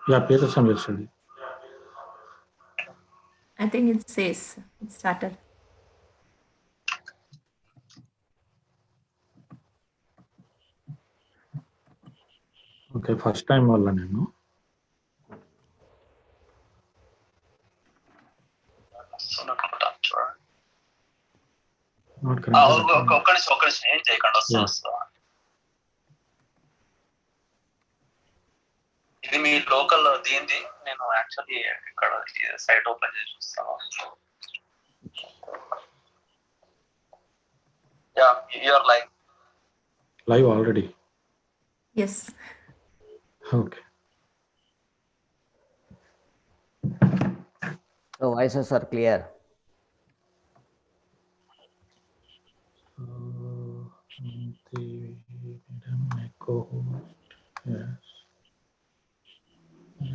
Yeah, PSSM USA. I think it says it started. Okay, first time వల్ల నేను not correct. ఇది మీ local దీనిది నేను యాక్చువల్లీ ఇక్కడ సైట్ ఓపెన్ చేసి చూస్తాను. Yeah you are Live already. Yes. Okay. So voices are clear. My co-host, yes,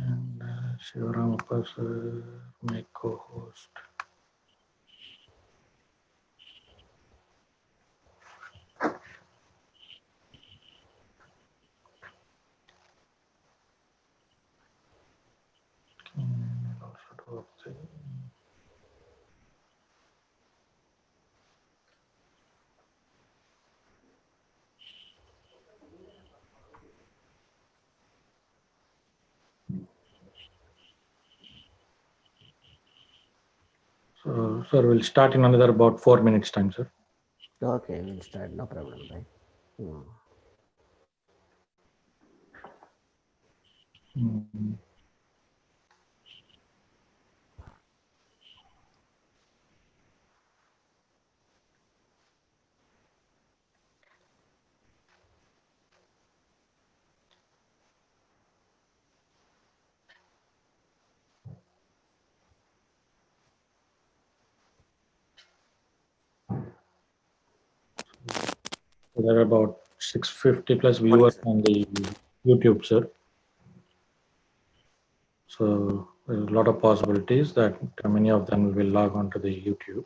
and Sivaramappa sir, my co-host. So, sir, we'll start in another about 4 minutes time, sir. Okay, we'll start. No problem, right? So there are about 650 plus viewers on the YouTube, sir. So there's a lot of possibilities that many of them will log on to the YouTube.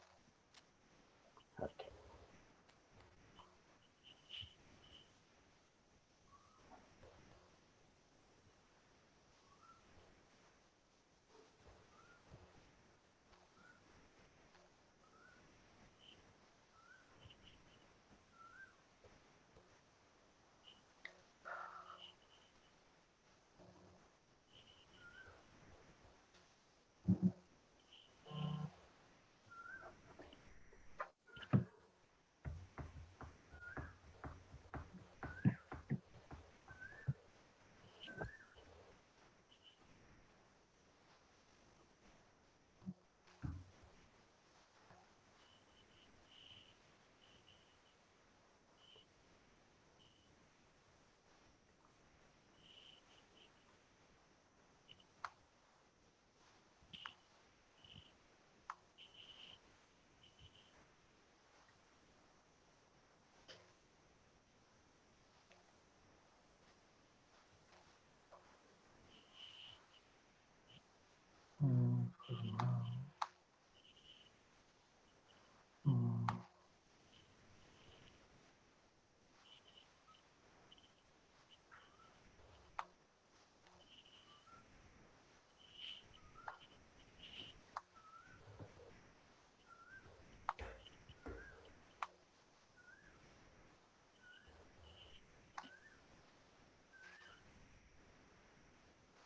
Okay.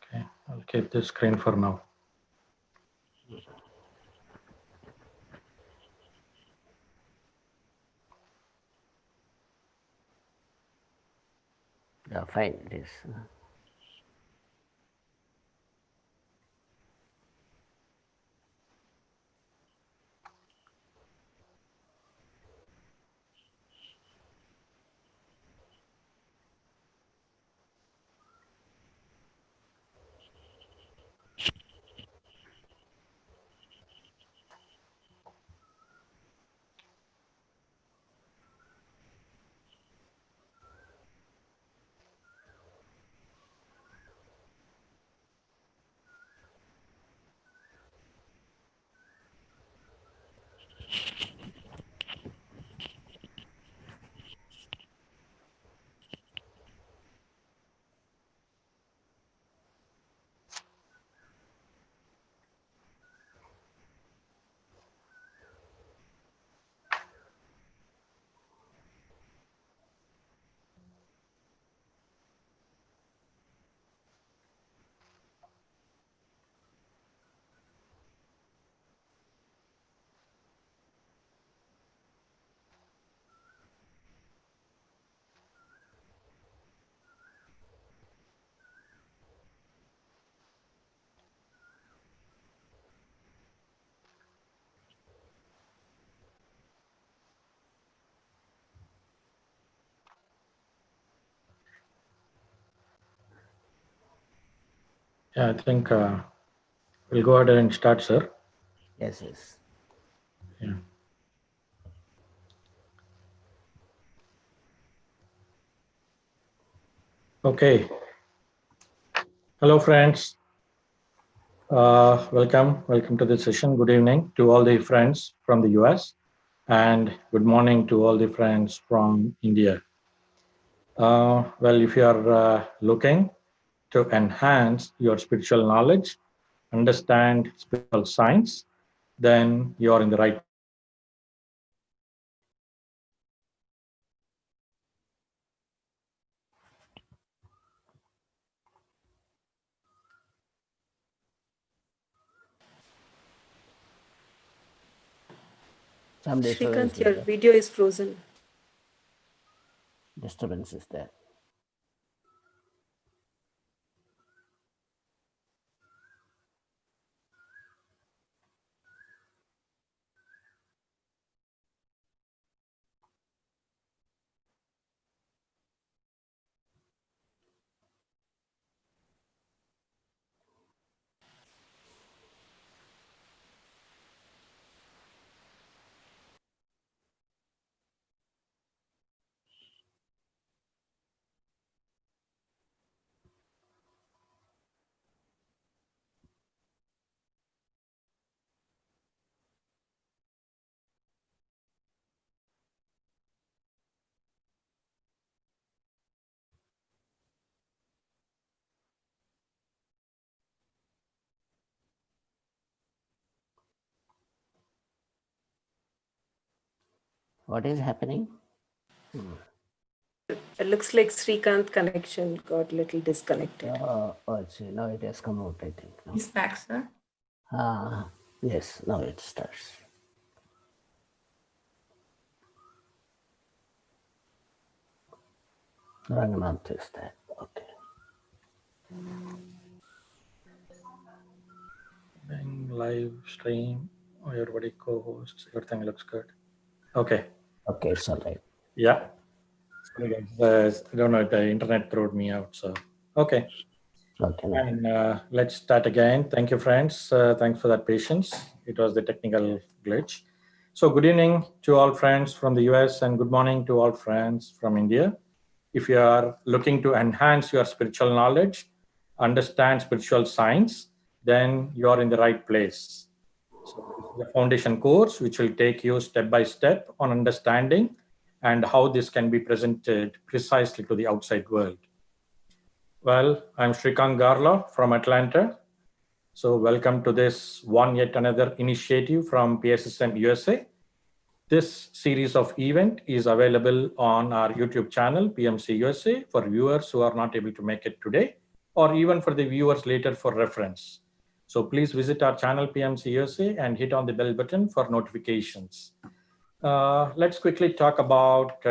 Okay, I'll keep this screen for now. Yeah, fine. It is. Yeah, I think we'll go ahead and start, sir. Yes, yes. Yeah. Okay. Hello, friends. Welcome to this session. Good evening to all the friends from the US, and good morning to all the friends from India. Well, if you are looking to enhance your spiritual knowledge, understand spiritual science, then you are in the right. Some disturbance Shrikant, is your there. video is frozen. Disturbance is there. What is happening? It looks like Srikant connection got a little disconnected. See, now it has come out, I think. No? He's back, sir. Yes, now it starts. Ranganath is there. Okay. Live stream, everybody co-hosts, everything looks good. Okay. Okay, it's all right. Yeah. Sorry, guys. I don't know, the internet threw me out. So, okay. Okay. No. And let's start again. Thank you, friends. Thanks for that patience. It was the technical glitch. So, good evening to all friends from the US and good morning to all friends from India. If you are looking to enhance your spiritual knowledge, understand spiritual science, then you are in the right place. So, this is the foundation course, which will take you step by step on understanding and how this can be presented precisely to the outside world. Well, I'm Srikant Garla from Atlanta. So welcome to this one yet another initiative from PSSM USA. This series of event is available on our YouTube channel, PMCUSA, for viewers who are not able to make it today, or even for the viewers later for reference. So please visit our channel, PMCUSA, and hit on the bell button for notifications. Let's quickly talk about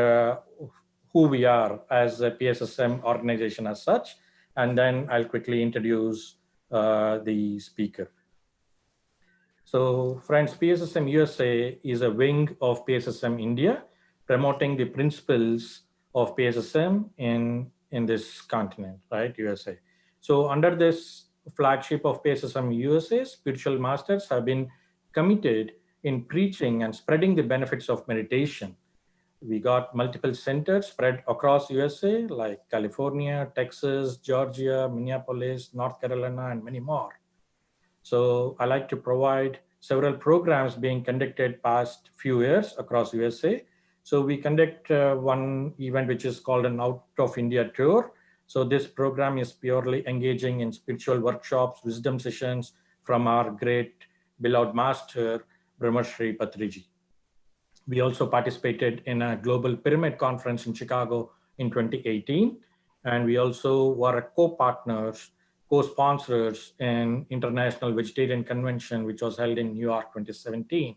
who we are as a PSSM organization as such, and then I'll quickly introduce the speaker. So, friends, PSSM USA is a wing of PSSM India, promoting the principles of PSSM in this continent, right, USA. So, under this flagship of PSSM USA, spiritual masters have been committed in preaching and spreading the benefits of meditation. We got multiple centers spread across USA, like California, Texas, Georgia, Minneapolis, North Carolina, and many more. So I like to provide several programs being conducted past few years across USA. So we conduct one event which is called an Out of India tour. So this program is purely engaging in spiritual workshops, wisdom sessions from our great beloved master, Brahmashri Patriji. We also participated in a global pyramid conference in Chicago in 2018. And we also were co-partners, co-sponsors in International Vegetarian Convention, which was held in New York 2017.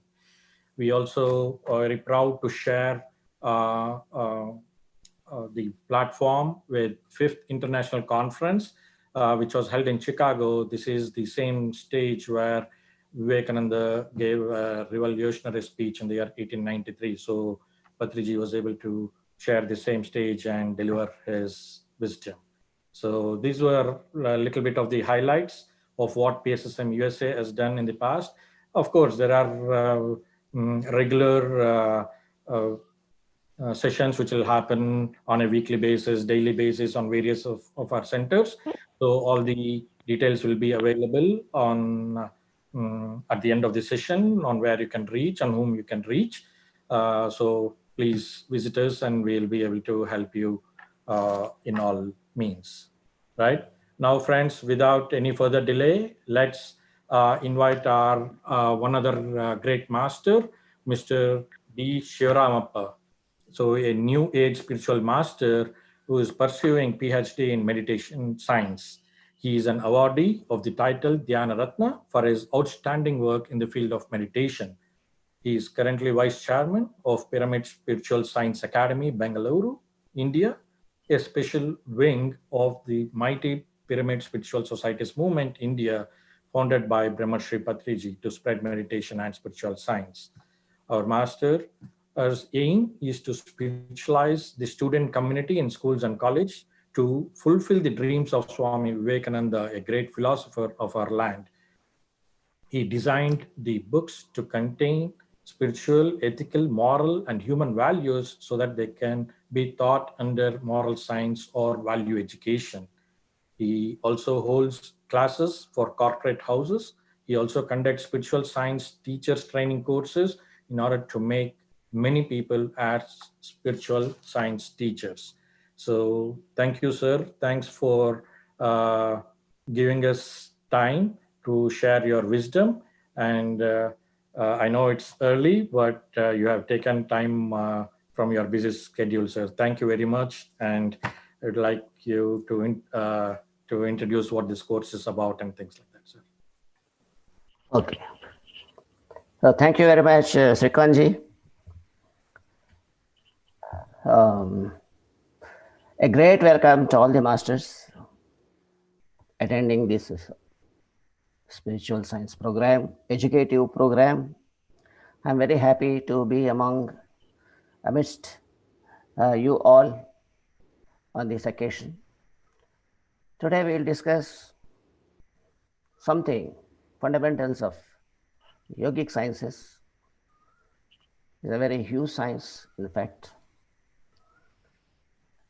We also are very proud to share the platform with Fifth International Conference, which was held in Chicago. This is the same stage where Vivekananda gave a revolutionary speech in the year 1893. So Patriji was able to share the same stage and deliver his wisdom. So these were a little bit of the highlights of what PSSM USA has done in the past. Of course, there are regular sessions which will happen on a weekly basis, daily basis on various of our centers. So all the details will be available on at the end of the session on where you can reach and whom you can reach. So please visit us and we'll be able to help you in all means. Right now, friends, without any further delay, let's invite our one other great master, Mr. D. Sivaramappa. So a new age spiritual master who is pursuing PhD in meditation science. He is an awardee of the title Dhyana Ratna for his outstanding work in the field of meditation. He is currently Vice Chairman of Pyramid Spiritual Science Academy, Bengaluru, India, a special wing of the mighty Pyramid Spiritual Societies Movement, India, founded by Brahmarshi Patriji to spread meditation and spiritual science. Our master's aim is to spiritualize the student community in schools and college to fulfill the dreams of Swami Vivekananda, a great philosopher of our land. He designed the books to contain spiritual, ethical, moral, and human values so that they can be taught under moral science or value education. He also holds classes for corporate houses. He also conducts spiritual science teachers training courses in order to make many people as spiritual science teachers. So thank you, sir. Thanks for giving us time to share your wisdom. And I know it's early, but you have taken time from your busy schedule, sir. Thank you very much. And I would like you to introduce what this course is about and things like that, sir. Okay. So thank you very much, Srikanji. A great welcome to all the masters attending this spiritual science program, educative program. I'm very happy to be amidst you all on this occasion. Today we will discuss something, fundamentals of yogic sciences. It's a very huge science, in fact,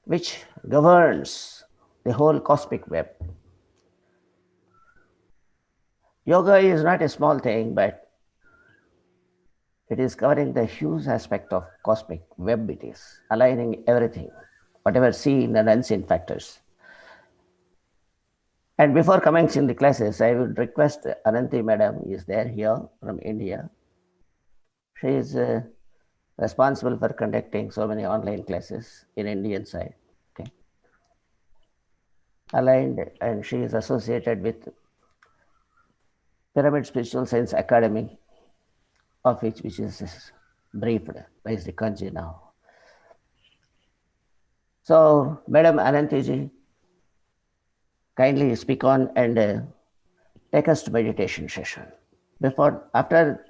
which governs the whole cosmic web. Yoga is not a small thing, but it is covering the huge aspect of cosmic web. It is aligning everything, whatever seen and unseen factors. And before commencing the classes, I would request Ananti Madam is there here from India. She is responsible for conducting so many online classes in Indian side. Okay. Aligned, and she is associated with Pyramid Spiritual Science Academy, of which is briefed by Sri Kanji now. So, Madam Anantiji, kindly speak on and take us to meditation session. After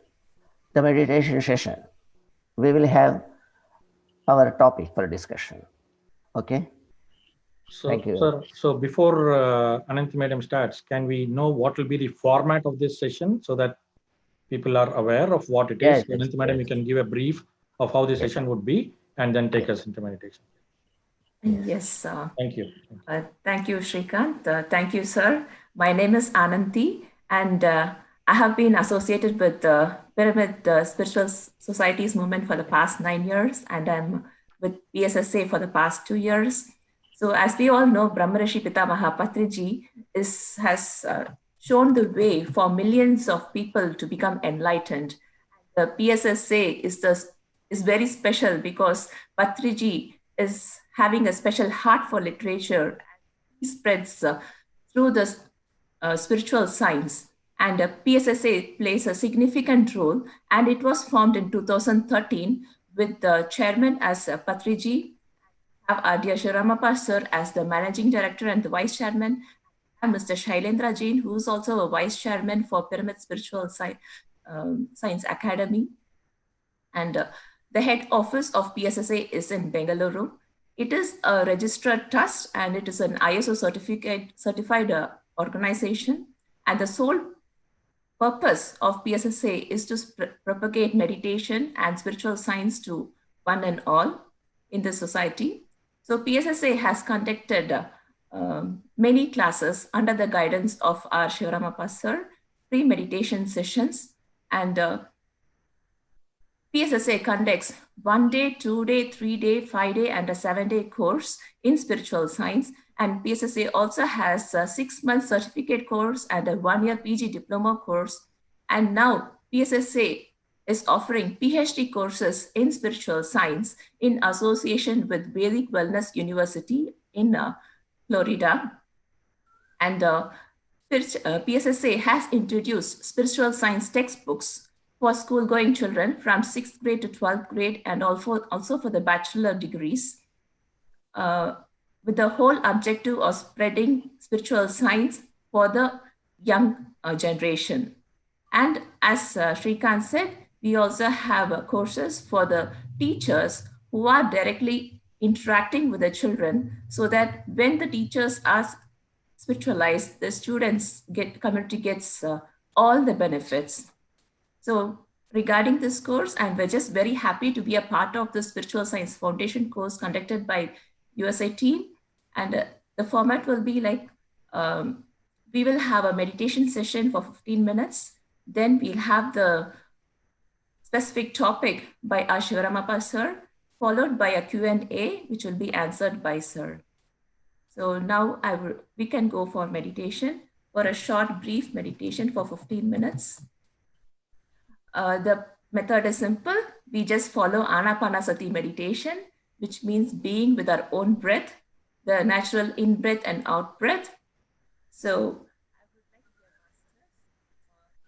the meditation session, we will have our topic for discussion. Okay? So, thank you. Sir, so before Ananti Madam starts, can we know what will be the format of this session so that people are aware of what it is? Yes, Ananti Madam, you can give a brief of how the session would be and then take us into meditation. Yes. Thank you. Thank you, Shrikant. Thank you, sir. My name is Ananti, and I have been associated with the Pyramid Spiritual Societies movement for the past 9 years, and I'm with PSSA for the past 2 years. So as we all know, Brahmarishi Pitamaha Patriji has shown the way for millions of people to become enlightened. The PSSA is very special because Patriji is having a special heart for literature. He spreads through the spiritual science, and PSSA plays a significant role, and it was formed in 2013 with the chairman as Patriji. We have dear Sivaramappa sir as the managing director and the vice chairman, and Mr. Shailendra Jain, who is also a vice chairman for Pyramid Spiritual Science Academy. And the head office of PSSA is in Bengaluru. It is a registered trust and it is an ISO certified organization. And the sole purpose of PSSA is to propagate meditation and spiritual science to one and all in the society. So PSSA has conducted many classes under the guidance of our Sivaramappa sir, free meditation sessions, and PSSA conducts 1 day, 2 day, 3 day, 5 day, and a 7 day course in spiritual science. And PSSA also has a 6-month certificate course and a 1-year PG diploma course. And now PSSA is offering PhD courses in spiritual science in association with Vedic Wellness University in Florida. And PSSA has introduced spiritual science textbooks for school-going children from 6th grade to 12th grade and also for the bachelor degrees with the whole objective of spreading spiritual science for the young generation. And as Shrikant said, we also have courses for the teachers who are directly interacting with the children so that when the teachers are spiritualized, the community gets all the benefits. So regarding this course, and we're just very happy to be a part of the Spiritual Science Foundation course conducted by USA team. And the format will be like, we will have a meditation session for 15 minutes. Then we'll have the specific topic by our Sivaramappa sir, followed by a Q&A, which will be answered by sir. So now we can go for meditation, for a short, brief meditation for 15 minutes. The method is simple. We just follow Anapanasati meditation, which means being with our own breath, the natural in-breath and out-breath. So I would like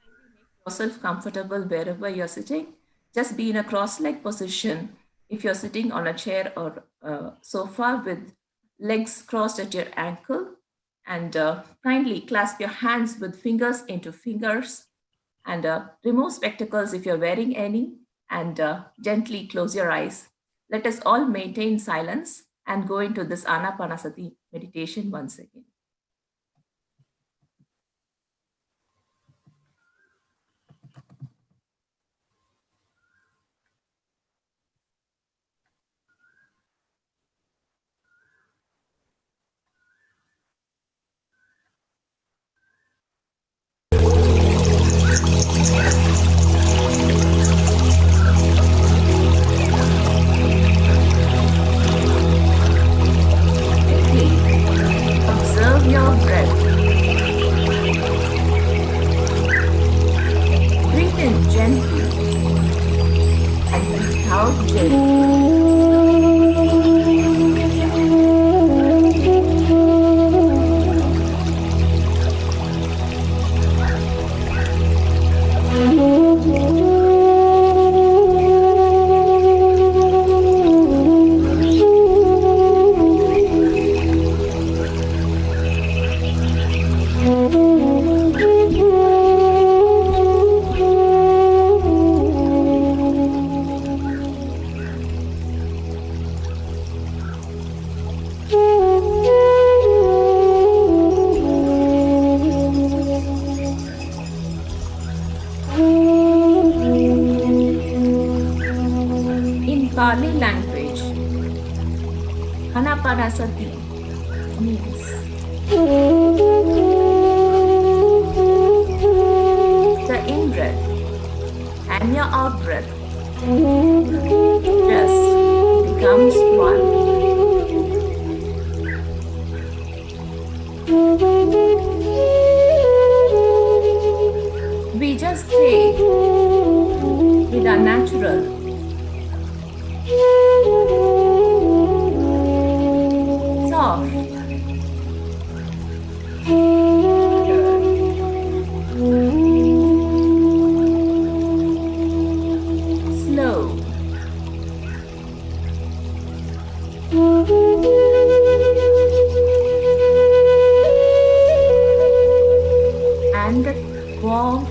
to make yourself comfortable wherever you're sitting. Just be in a cross-leg position. If you're sitting on a chair or a sofa with legs crossed at your ankle, and kindly clasp your hands with fingers into fingers, and remove spectacles if you're wearing any, and gently close your eyes. Let us all maintain silence and go into this Anapanasati meditation once again. Observe your breath. Breathe in gently and breathe out gently. Pali language, Anapanasati means the in-breath and your out-breath just becomes one. We just stay with our natural soft, slow, and warm.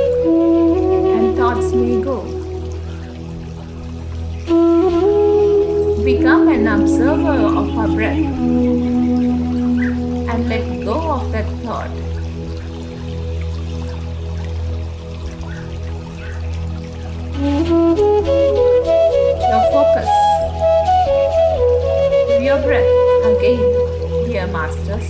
and thoughts may go. Become an observer of our breath and let go of that thought. Your focus to your breath again, dear masters.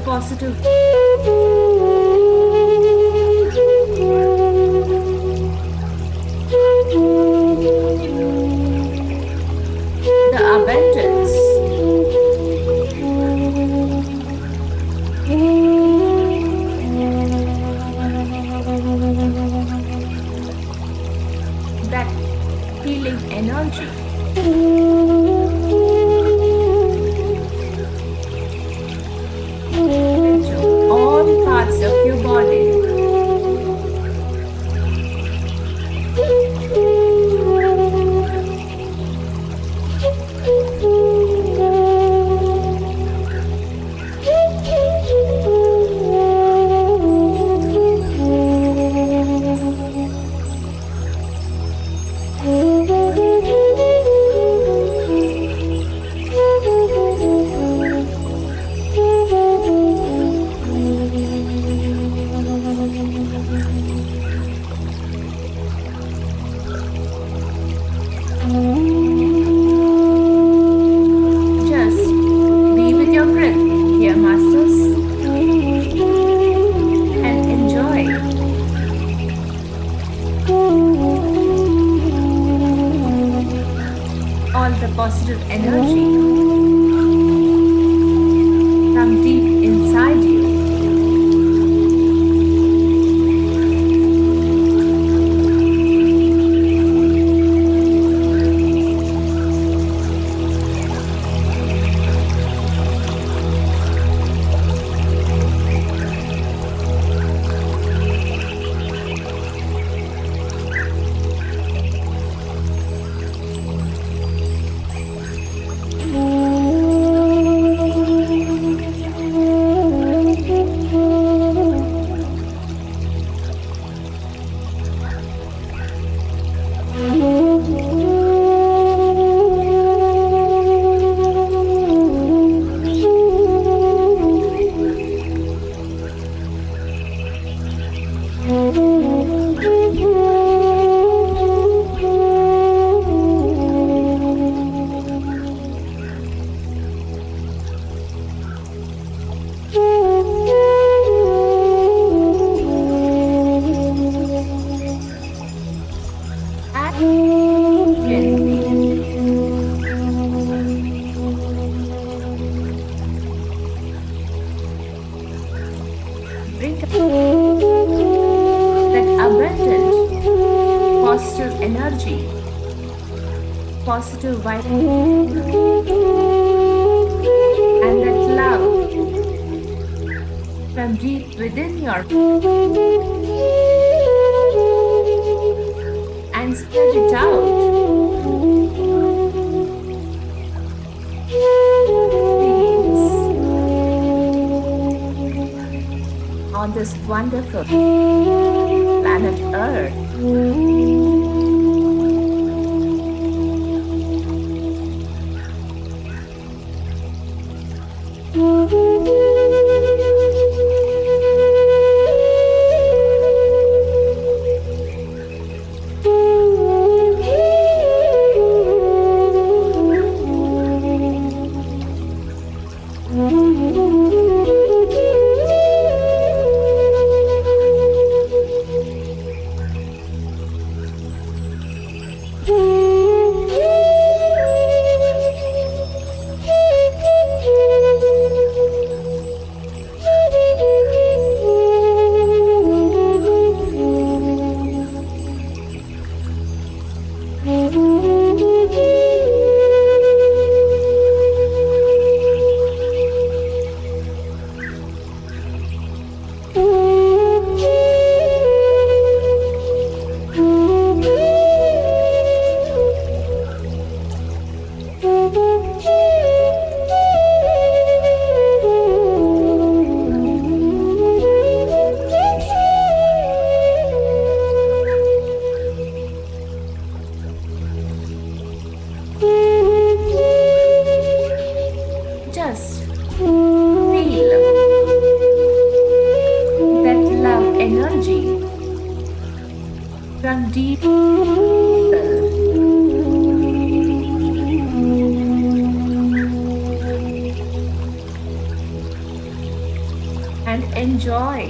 Positive. The abundance. That healing energy. Parts of your body. Positive energy from deep inside you. Positive vibration and that love from deep within your and spread it out. Beings on this wonderful planet Earth. Just feel that love energy from deep self. And enjoy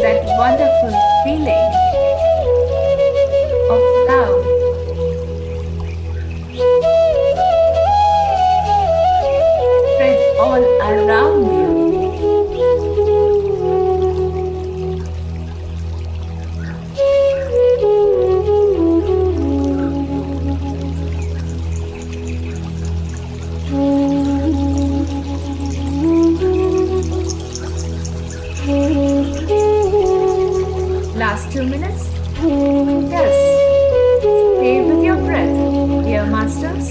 that wonderful feeling of love. Spread all around you. Last 2 minutes. Yes. Stay with your breath, dear masters.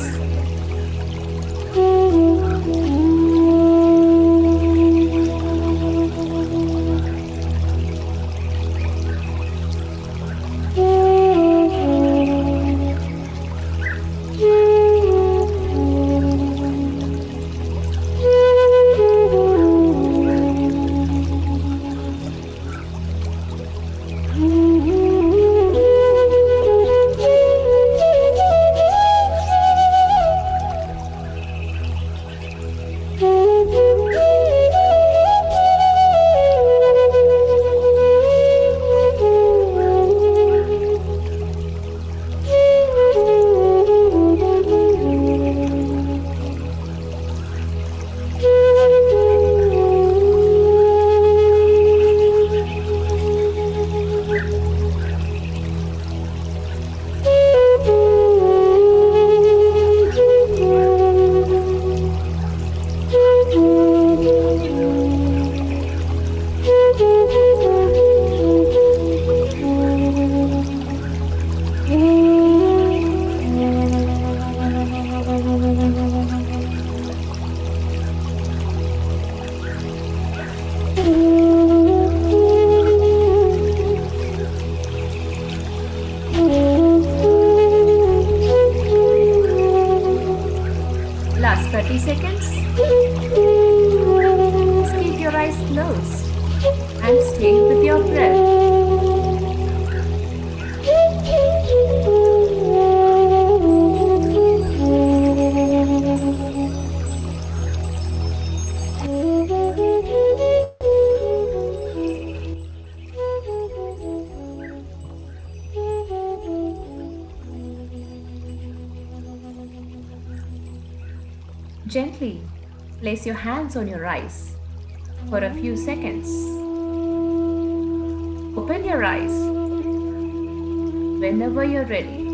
Last 30 seconds. Just keep your eyes closed and stay with your breath. Gently place your hands on your eyes for a few seconds. Open your eyes whenever you're ready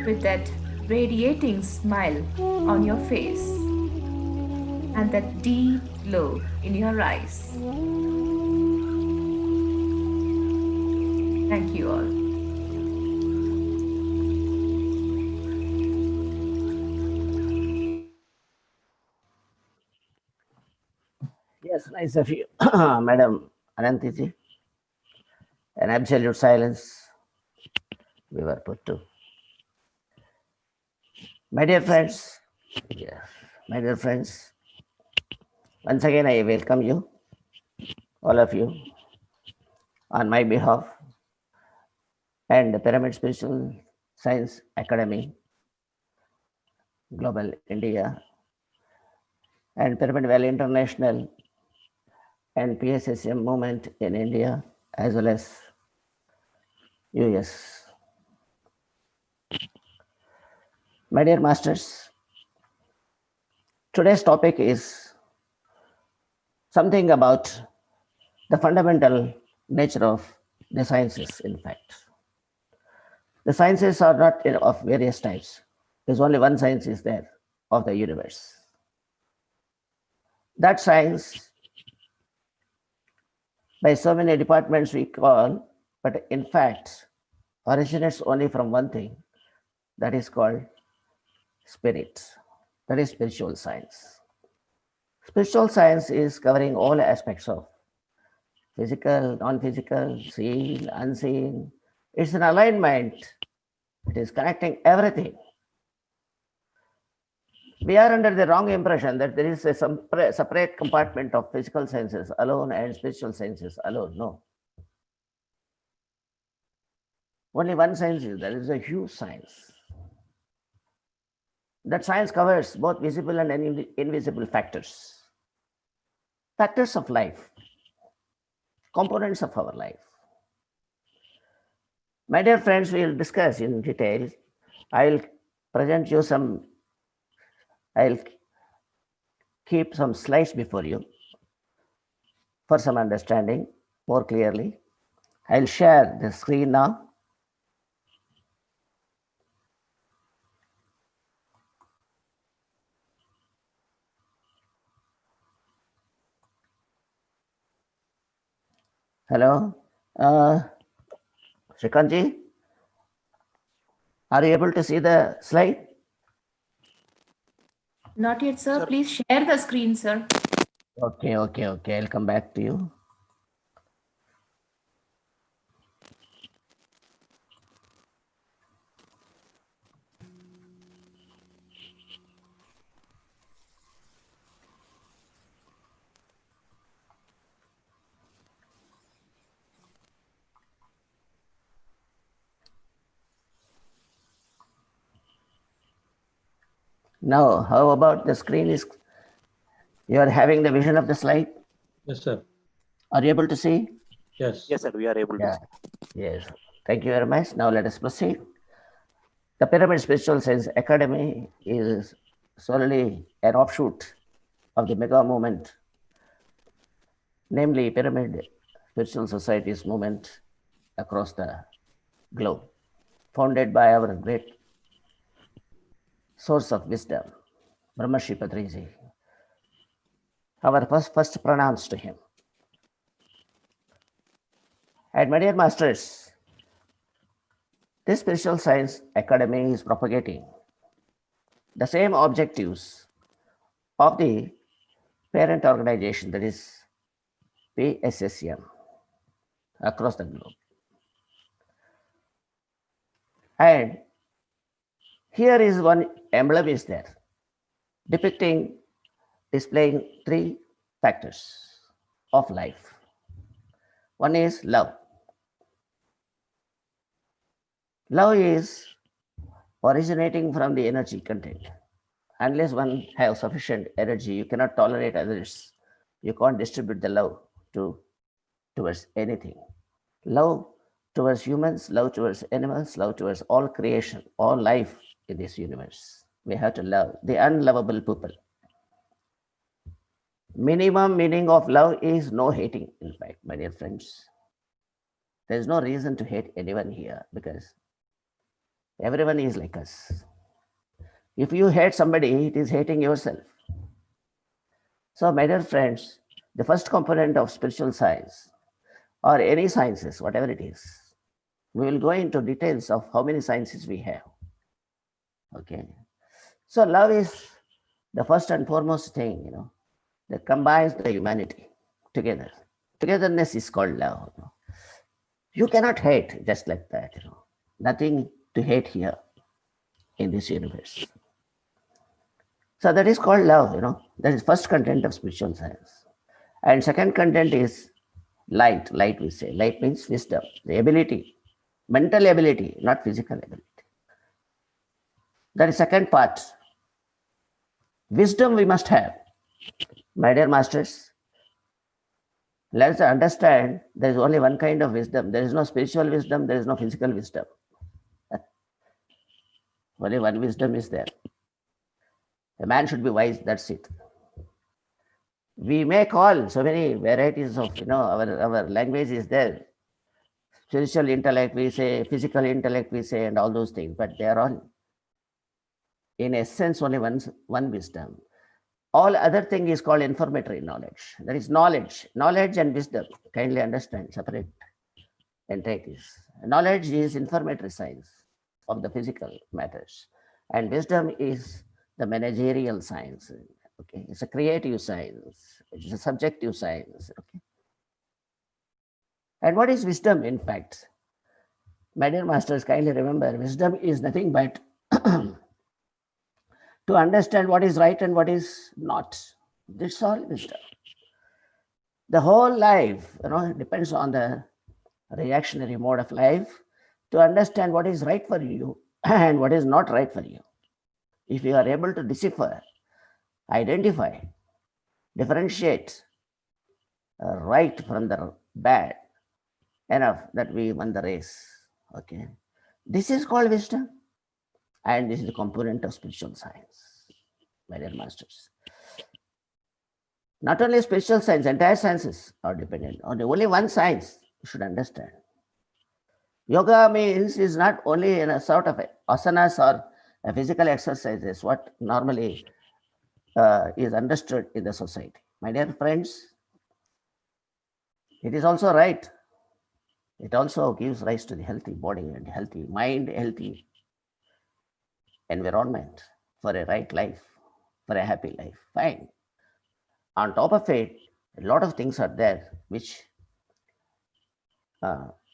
with that radiating smile on your face and that deep glow in your eyes. Thank you all. Yes, nice of you, Madam Anantiji. An absolute silence we were put to. My dear friends, yes, my dear friends, once again I welcome you, all of you, on my behalf and the Pyramid Spiritual Science Academy, Global India, and Pyramid Valley International and PSSM movement in India as well as US. My dear masters, today's topic is something about the fundamental nature of the sciences, in fact. The sciences are not of various types. There's only one science is there of the universe. That science, by so many departments we call, but in fact originates only from one thing, that is called spirit. That is spiritual science. Spiritual science is covering all aspects of physical, non-physical, seen, unseen. It's an alignment. It is connecting everything. We are under the wrong impression that there is a separate compartment of physical sciences alone and spiritual sciences alone. No. Only one science is there. It is a huge science. That science covers both visible and invisible factors. Factors of life, components of our life. My dear friends, we will discuss in detail. I will present you some, I'll keep some slides before you for some understanding more clearly. I'll share the screen now. Hello, Shrikantji, are you able to see the slide? Not yet, sir. Please share the screen, sir. Okay. I'll come back to you. Now, how about the screen is, you are having the vision of the slide? Yes, sir. Are you able to see? Yes. Yes, sir, we are able to. Yes. Thank you very much. Now let us proceed. The Pyramid Spiritual Science Academy is solely an offshoot of the mega movement, namely Pyramid Spiritual Societies movement across the globe, founded by our great source of wisdom, Brahmarshi Patriji. Our first pranams to him. And my dear masters, this Spiritual Science Academy is propagating the same objectives of the parent organization, that is PSSM, across the globe. And here is one emblem is there, displaying three factors of life. One is love. Love is originating from the energy content. Unless one has sufficient energy, you cannot tolerate others. You can't distribute the love towards anything. Love towards humans, love towards animals, love towards all creation, all life in this universe. We have to love the unlovable people. Minimum meaning of love is no hating, in fact, my dear friends. There is no reason to hate anyone here because everyone is like us. If you hate somebody, it is hating yourself. So, my dear friends, the first component of spiritual science or any sciences, whatever it is, We will go into details of how many sciences we have. Okay. So love is the first and foremost thing, that combines the humanity together. Togetherness is called love. You cannot hate just like that. Nothing to hate here in this universe. So that is called love. That is first content of spiritual science. And second content is light. Light, we say. Light means wisdom, the ability, mental ability, not physical ability. That is second part. Wisdom we must have. My dear masters, let us understand there is only one kind of wisdom. There is no spiritual wisdom, there is no physical wisdom. Only one wisdom is there. A man should be wise, that's it. We may call so many varieties of, our language is there. Spiritual intellect, we say, physical intellect, we say, and all those things, but they are all, in essence, only one wisdom. All other thing is called informatory knowledge. That is knowledge. Knowledge and wisdom, kindly understand, separate entities. Knowledge is informatory science of the physical matters. And wisdom is the managerial science. Okay, it's a creative science. It's a subjective science. Okay. And what is wisdom, in fact? My dear masters, kindly remember, wisdom is nothing but to understand what is right and what is not. That's all wisdom. The whole life, depends on the reactionary mode of life to understand what is right for you and what is not right for you. If you are able to decipher, identify, differentiate right from the bad, enough that we won the race. Okay, this is called wisdom, and this is the component of spiritual science, my dear masters. Not only spiritual science, entire sciences are dependent on only one science. You should understand. Yoga means is not only in a sort of asanas or a physical exercises, what normally is understood in the society. My dear friends, it is also right. It also gives rise to the healthy body and healthy mind, healthy environment for a right life, for a happy life. Fine. On top of it, a lot of things are there which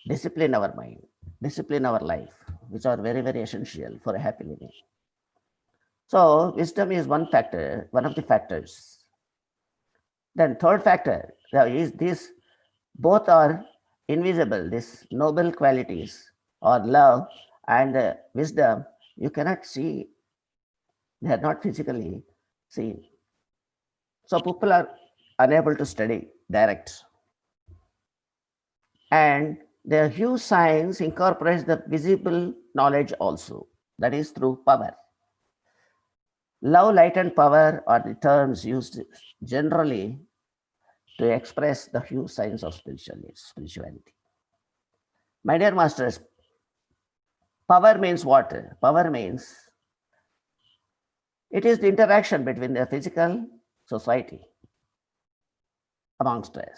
discipline our mind, discipline our life, which are very, very essential for a happy living. So wisdom is one factor, one of the factors. Then third factor is this, both are invisible, these noble qualities or love and wisdom, you cannot see, they are not physically seen. So people are unable to study direct. And the huge science incorporates the visible knowledge also, that is through power. Love, light, and power are the terms used generally to express the huge science of spirituality. My dear masters, power means what? Power means it is the interaction between the physical society amongst us.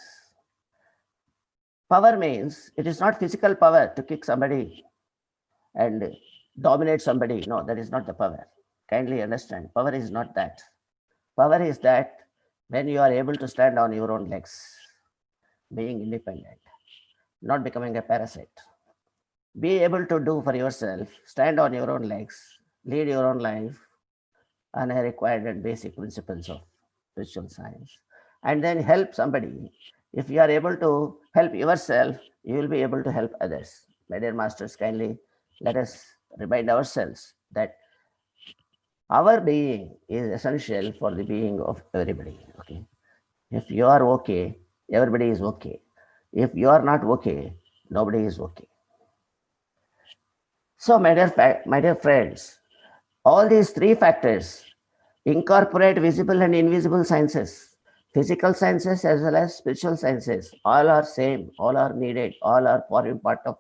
Power means it is not physical power to kick somebody and dominate somebody. No, that is not the power. Kindly understand, power is not that. Power is that when you are able to stand on your own legs, being independent, not becoming a parasite. Be able to do for yourself, stand on your own legs, lead your own life on a required and basic principles of spiritual science, and then help somebody. If you are able to help yourself, you will be able to help others. My dear masters, kindly let us remind ourselves that our being is essential for the being of everybody. Okay, if you are okay, everybody is okay. If you are not okay, nobody is okay. So, my dear friends, all these three factors incorporate visible and invisible sciences, physical sciences as well as spiritual sciences. All are same, all are needed, all are forming part of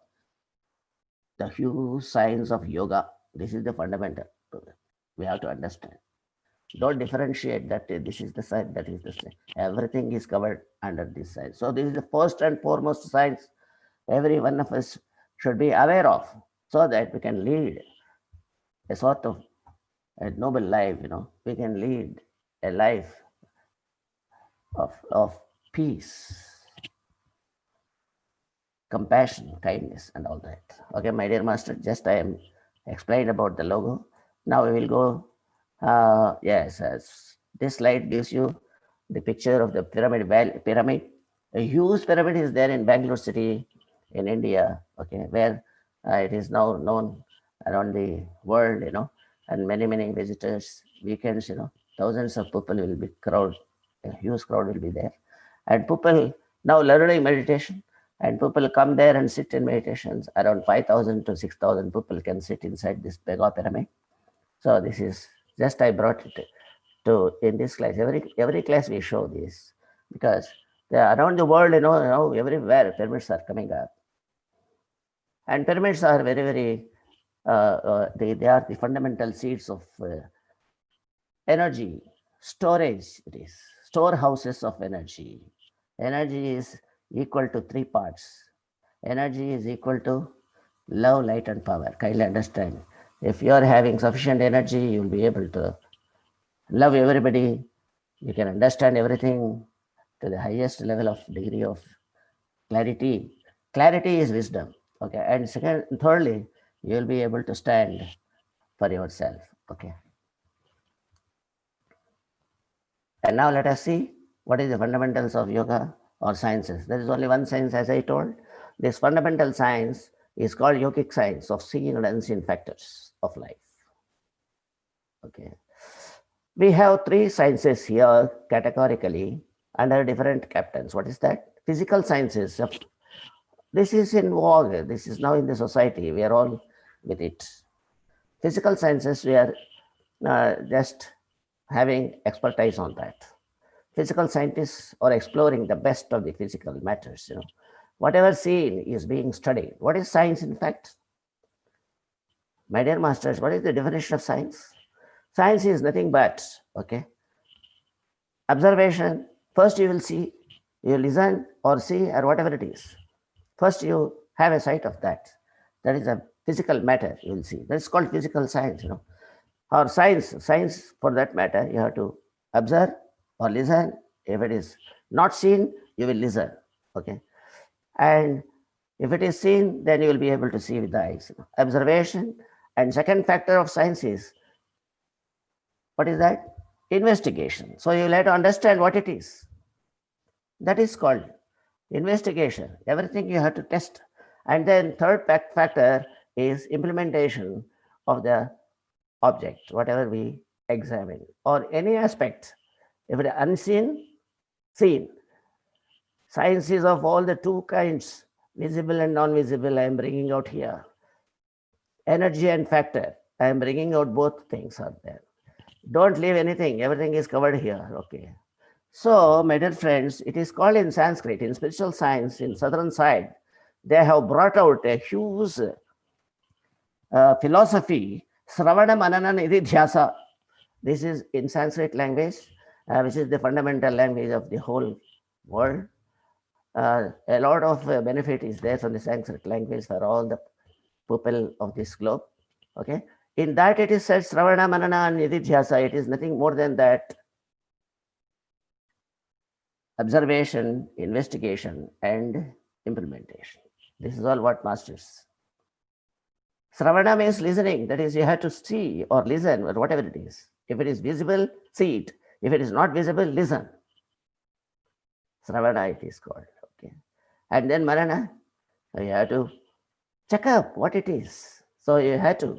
the huge science of yoga. This is the fundamental. We have to understand. Don't differentiate that this is the science, that is the science. Everything is covered under this science. So this is the first and foremost science every one of us should be aware of, so that we can lead a sort of a noble life, we can lead a life of peace, compassion, kindness, and all that. Okay, my dear master, just I am explained about the logo. Now we will go, yes, this slide gives you the picture of the pyramid. A huge pyramid is there in Bangalore city in India, okay, where it is now known around the world, and many visitors, weekends, thousands of people will be crowd, a huge crowd will be there. And people now learning meditation, and people come there and sit in meditations. Around 5,000 to 6,000 people can sit inside this mega pyramid. So this is just I brought it to in this class. Every class we show this, because around the world, everywhere pyramids are coming up, and pyramids are very they are the fundamental seeds of energy storage. It is storehouses of energy. Energy is equal to three parts. Energy is equal to love, light, and power. Kindly understand. If you are having sufficient energy, you will be able to love everybody. You can understand everything to the highest level of degree of clarity. Clarity is wisdom. Okay. And thirdly, you will be able to stand for yourself. Okay. And now let us see what is the fundamentals of yoga or sciences. There is only one science, as I told. This fundamental science is called yogic science of seen and unseen factors of life. Okay. We have three sciences here categorically under different captains. What is that? Physical sciences. This is in vogue. This is now in the society. We are all with it. Physical sciences, we are just having expertise on that. Physical scientists are exploring the best of the physical matters. Whatever seen is being studied. What is science, in fact? My dear masters, what is the definition of science? Science is nothing but, okay, observation. First you will see, you listen or see or whatever it is. First you have a sight of that. That is a physical matter you will see. That's called physical science, Or science for that matter, you have to observe or listen. If it is not seen, you will listen, okay? And if it is seen, then you will be able to see with the eyes. Observation. And second factor of science is, what is that? Investigation. So you will have to understand what it is. That is called investigation. Everything you have to test. And then third factor is implementation of the object, whatever we examine, or any aspect. If it is unseen, seen. Science is of all the two kinds, visible and non-visible, I am bringing out here. Energy and factor, I am bringing out both things are there. Don't leave anything, everything is covered here, okay. So, my dear friends, it is called in Sanskrit, in spiritual science, in southern side, they have brought out a huge philosophy, Sravana Manana Nididhyasa. This is in Sanskrit language, which is the fundamental language of the whole world. A lot of benefit is there from the Sanskrit language for all the people of this globe. Okay. In that it is said Sravana Manana Nididhyasa. It is nothing more than that. Observation, investigation, and implementation. This is all what masters. Sravana means listening. That is, you have to see or listen or whatever it is. If it is visible, see it. If it is not visible, listen. Sravana it is called. Okay. And then Manana, you have to check up what it is. So you have to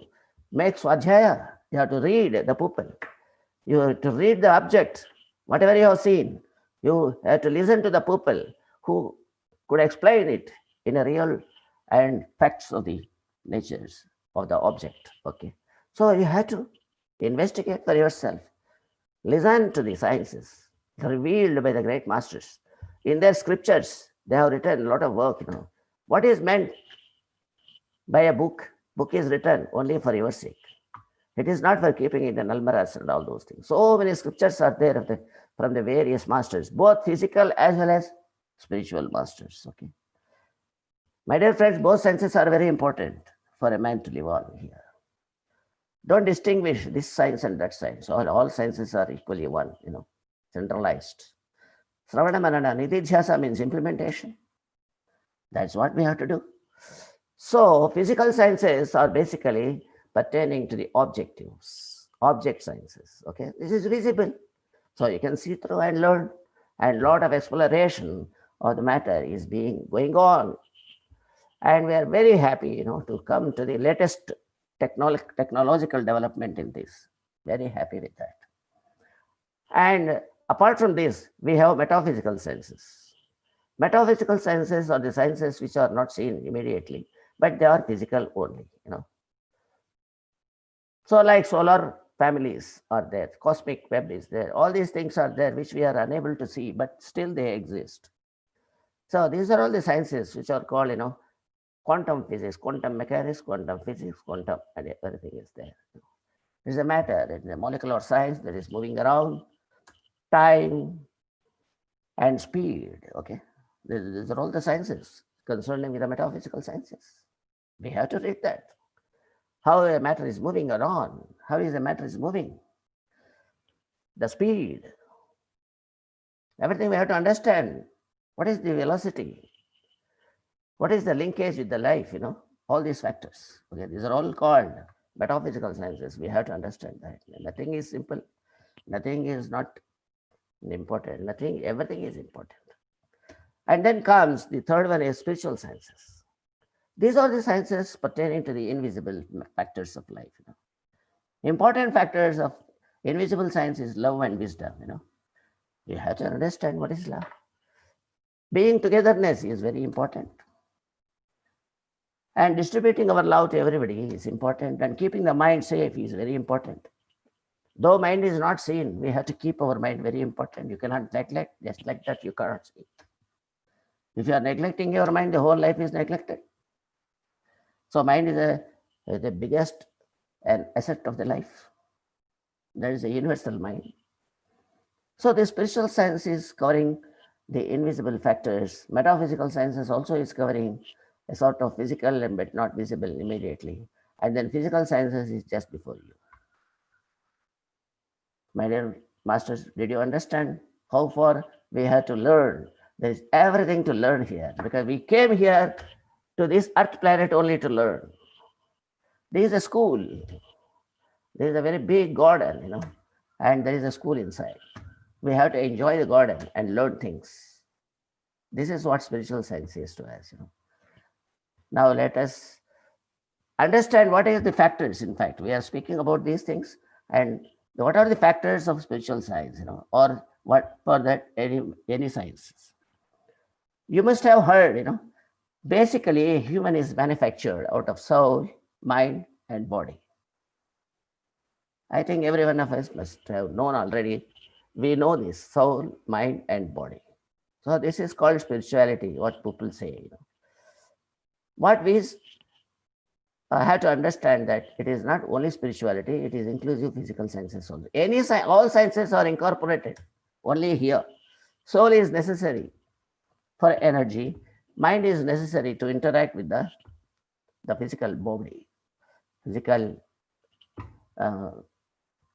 make swadhyaya. You have to read the pupil. You have to read the object. Whatever you have seen, you have to listen to the pupil who could explain it in a real and facts of the natures of the object. Okay. So you have to investigate for yourself. Listen to the sciences revealed by the great masters. In their scriptures, they have written a lot of work. What is meant by a book? Book is written only for your sake. It is not for keeping it in almaras and all those things. So many scriptures are there from the various masters, both physical as well as spiritual masters. Okay. My dear friends, both senses are very important for a man to live on here. Don't distinguish this science and that science. All sciences are equally one, centralized. Sravana Manana Nididhyasa means implementation. That's what we have to do. So physical sciences are basically pertaining to the objectives, object sciences. Okay, this is visible. So you can see through and learn, and a lot of exploration of the matter is going on. And we are very happy, to come to the latest technological development in this. Very happy with that. And apart from this, we have metaphysical senses. Metaphysical senses are the sciences which are not seen immediately, but they are physical only, So like solar families are there, cosmic web is there, all these things are there which we are unable to see, but still they exist. So these are all the sciences which are called, quantum physics, quantum mechanics, quantum physics, quantum, and everything is there. It's a matter, it's a molecular science that is moving around, time and speed, okay? These are all the sciences concerning with the metaphysical sciences. We have to read that. How a matter is moving around, how is the matter is moving, the speed, everything we have to understand. What is the velocity? What is the linkage with the life, all these factors. Okay, these are all called metaphysical sciences. We have to understand that. Nothing is simple. Nothing is not important. Everything is important. And then comes the third one is spiritual sciences. These are the sciences pertaining to the invisible factors of life. Important factors of invisible science is love and wisdom. You have to understand what is love. Being togetherness is very important. And distributing our love to everybody is important, and keeping the mind safe is very important. Though mind is not seen, we have to keep our mind very important. You cannot neglect, just like that you cannot see. If you are neglecting your mind, the whole life is neglected. So mind is the biggest an asset of the life. That is a universal mind. So the spiritual science is covering the invisible factors. Metaphysical sciences also is covering a sort of physical but not visible immediately. And then physical sciences is just before you. My dear masters, did you understand how far we have to learn? There is everything to learn here, because we came here to this earth planet only to learn. There is a school. There is a very big garden, and there is a school inside. We have to enjoy the garden and learn things. This is what spiritual science is to us. Now let us understand what are the factors. In fact, we are speaking about these things, and what are the factors of spiritual science, or what for that any sciences. You must have heard, basically a human is manufactured out of soul, mind, and body. I think every one of us must have known already. We know this, soul, mind, and body. So this is called spirituality, what people say. What we have to understand that it is not only spirituality, it is inclusive physical sciences also. All sciences are incorporated only here. Soul is necessary for energy. Mind is necessary to interact with the physical body, physical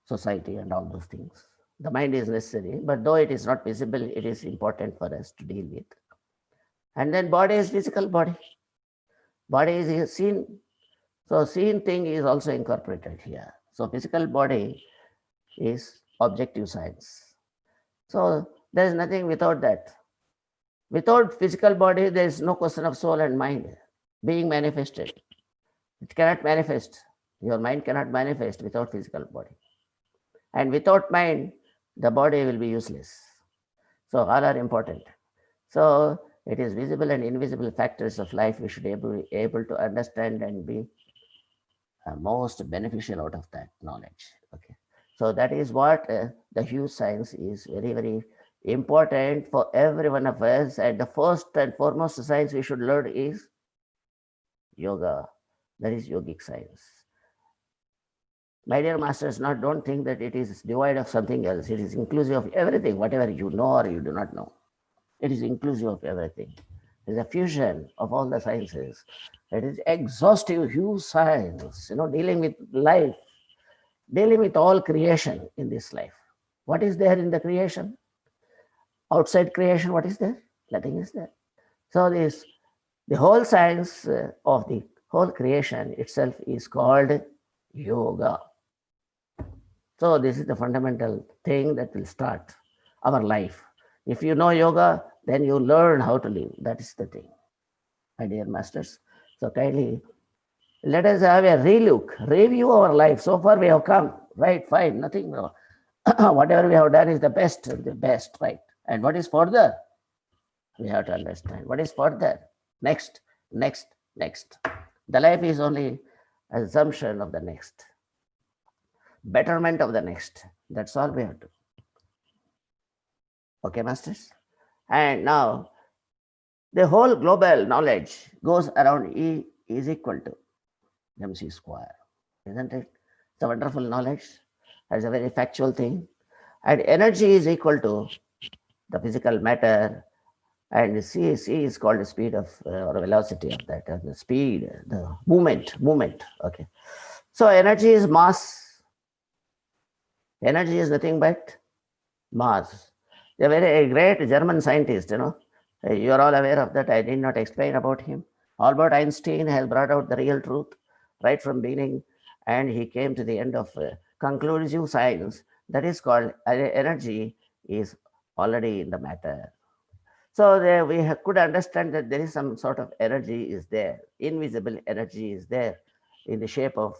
society and all those things. The mind is necessary, but though it is not visible, it is important for us to deal with. And then body is physical body. Body is seen. So seen thing is also incorporated here. So physical body is objective science. So there is nothing without that. Without physical body, there is no question of soul and mind being manifested. It cannot manifest. Your mind cannot manifest without physical body. And without mind, the body will be useless. So all are important. So it is visible and invisible factors of life we should be able to understand and be most beneficial out of that knowledge. Okay. So that is what the huge science is very, very important for every one of us. And the first and foremost science we should learn is yoga. That is yogic science. My dear masters, don't think that it is devoid of something else. It is inclusive of everything, whatever you know or you do not know. It is inclusive of everything. It's a fusion of all the sciences. It is exhaustive, huge science, dealing with life, dealing with all creation in this life. What is there in the creation? Outside creation, what is there? Nothing is there. So the whole science of the whole creation itself is called yoga. So this is the fundamental thing that will start our life. If you know yoga, then you learn how to live. That is the thing, my dear masters. So kindly let us have a relook, review our life. So far we have come, right? Fine, nothing wrong. Whatever we have done is the best, right? And what is further? We have to understand what is further. Next, next, next. The life is only assumption of the next, betterment of the next. That's all we have to. Okay, masters? And now the whole global knowledge goes around E is equal to MC square, isn't it? It's a wonderful knowledge. That's a very factual thing. And energy is equal to the physical matter, and C is called the speed of or velocity of that, the speed, the movement. Okay. So energy is mass. Energy is nothing but mass. A very great German scientist, you are all aware of that. I did not explain about him. Albert Einstein has brought out the real truth right from beginning, and he came to the end of conclusive science that is called energy is already in the matter. So there we could understand that there is some sort of energy is there, invisible energy is there in the shape of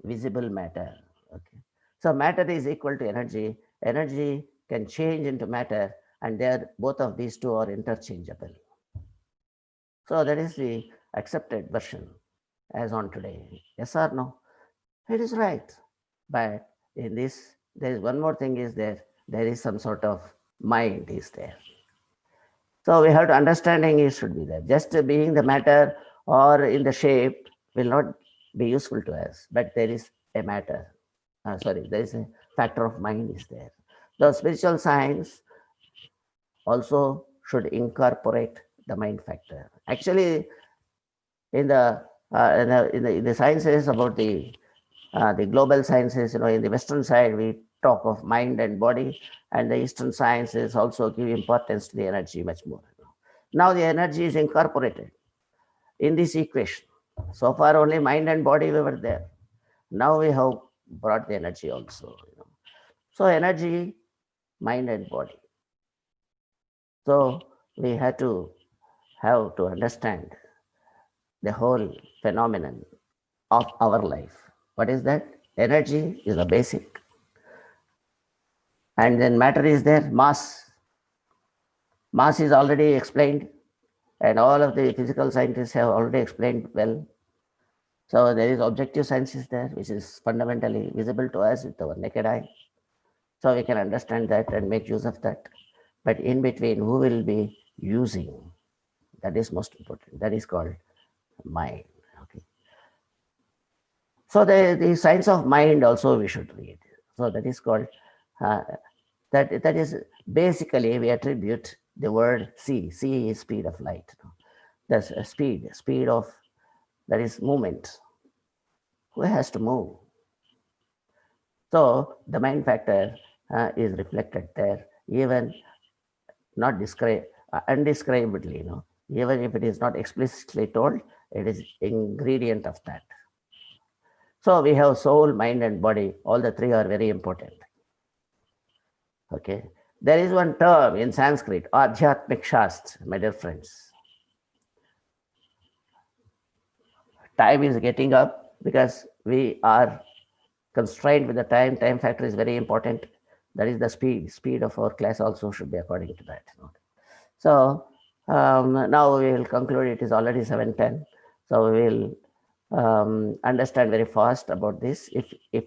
visible matter. Okay. So matter is equal to energy. Energy can change into matter, and there both of these two are interchangeable. So that is the accepted version as on today. Yes or no? It is right. But in this, there is one more thing is there is some sort of mind is there. So we have to understanding it should be there. Just being the matter or in the shape will not be useful to us, but there is a matter. There is a factor of mind is there. The spiritual science also should incorporate the mind factor. Actually, in the sciences about the global sciences, in the Western side, we talk of mind and body, and the Eastern sciences also give importance to the energy much more. Now the energy is incorporated in this equation. So far only mind and body we were there. Now we have brought the energy also. So energy, mind and body. So we have to understand the whole phenomenon of our life. What is that? Energy is the basic. And then matter is there, mass. Mass is already explained, and all of the physical scientists have already explained well. So there is objective science is there, which is fundamentally visible to us with our naked eye. So we can understand that and make use of that. But in between, who will be using? That is most important. That is called mind. Okay. So the science of mind also we should read. So that is called, that is basically we attribute the word C. C is speed of light. That's a speed of, that is movement. Who has to move? So the mind factor is reflected there, even not undescribably, even if it is not explicitly told, it is ingredient of that. So we have soul, mind, and body. All the three are very important. Okay. There is one term in Sanskrit, Adhyatmik Shastra, my dear friends. Time is getting up because we are constrained with the time. Time factor is very important. That is the speed of our class also should be according to that. So now we will conclude. It is already 7:10. So we will understand very fast about this. If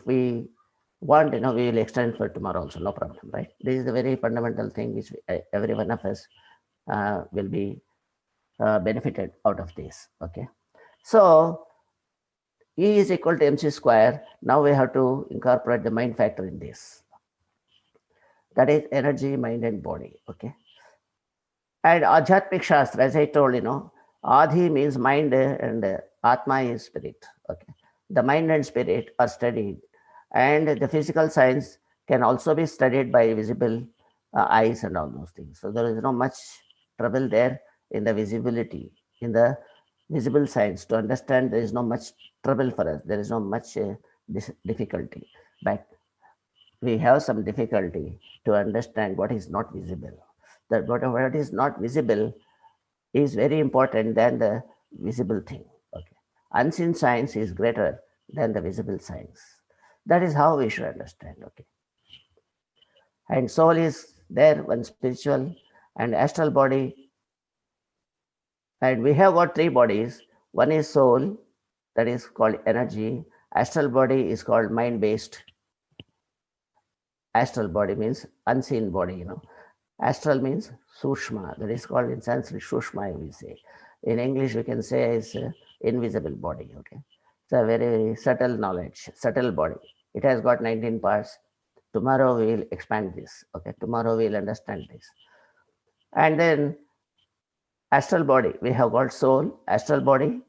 we want, we will extend for tomorrow also, no problem, right? This is the very fundamental thing which every one of us will be benefited out of this. Okay. So E is equal to mc square. Now we have to incorporate the mind factor in this. That is energy, mind, and body. Okay. And Adhyatmik Shastra, as I told, Adhi means mind and Atma is spirit. Okay. The mind and spirit are studied. And the physical science can also be studied by visible eyes and all those things. So there is no much trouble there in the visibility, in the visible science. To understand, there is no much trouble for us. There is no much difficulty. But we have some difficulty to understand what is not visible. That what is not visible is very important than the visible thing. Okay. Unseen science is greater than the visible science. That is how we should understand. Okay. And soul is there, one spiritual and astral body. And we have got three bodies. One is soul, that is called energy. Astral body is called mind-based. Astral body means unseen body, Astral means Sushma, that is called in Sanskrit Sushma, we say. In English, we can say is invisible body, okay. It's a very, very subtle knowledge, subtle body. It has got 19 parts. Tomorrow we will expand this, okay. Tomorrow we will understand this. And then astral body, we have got soul, astral body,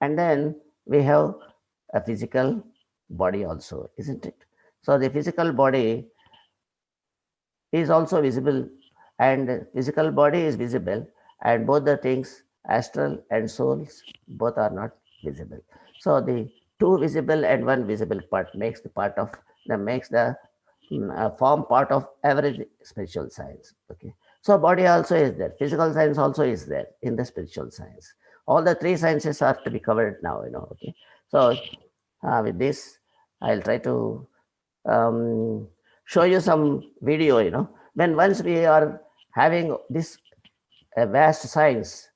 and then we have a physical body also, isn't it? So the physical body is also visible, and physical body is visible, and both the things, astral and souls, both are not visible. So the two visible and one visible part makes the part of makes the form part of every spiritual science. Okay. So body also is there, physical science also is there in the spiritual science. All the three sciences are to be covered now. Okay. So with this, I'll try to show you some video. When once we are having this vast science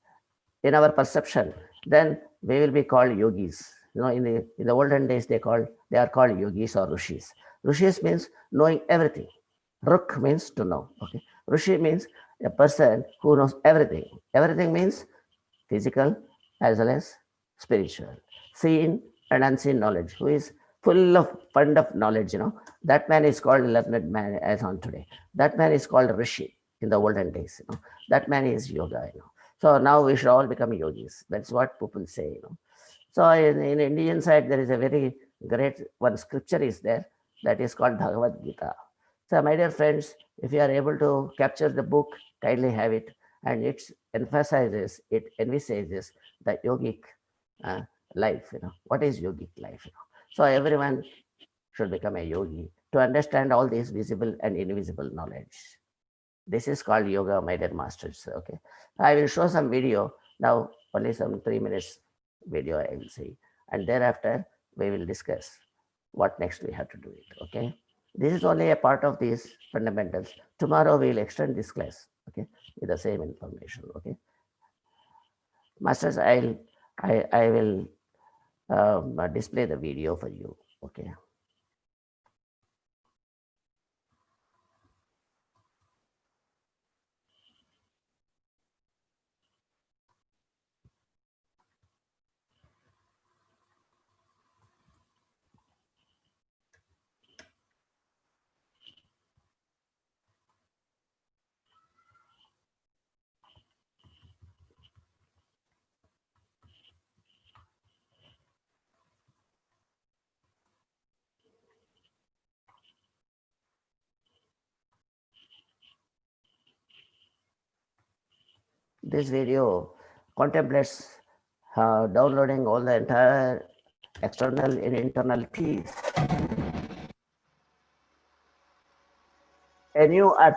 in our perception, then we will be called yogis. In the olden days, they are called yogis or rishis. Rishis means knowing everything. Ruk means to know. Okay. Rishi means a person who knows everything. Everything means physical as well as spiritual, seen and unseen knowledge, who is full of fund of knowledge. That man is called learned man as on today. That man is called Rishi in the olden days. That man is yoga. So now we should all become yogis. That's what people say. So in Indian side, there is a very great one scripture is there that is called Bhagavad Gita. So my dear friends, if you are able to capture the book, kindly have it. And it envisages the yogic life. What is yogic life? So everyone should become a yogi to understand all these visible and invisible knowledge. This is called yoga, my dear masters. Okay. I will show some video now, only some 3 minutes video I will see. And thereafter, we will discuss what next we have to do it. Okay. This is only a part of these fundamentals. Tomorrow we will extend this class, okay, with the same information. Okay. Masters, I will display the video for you. Okay. This video contemplates downloading all the entire external and internal keys. A new earth.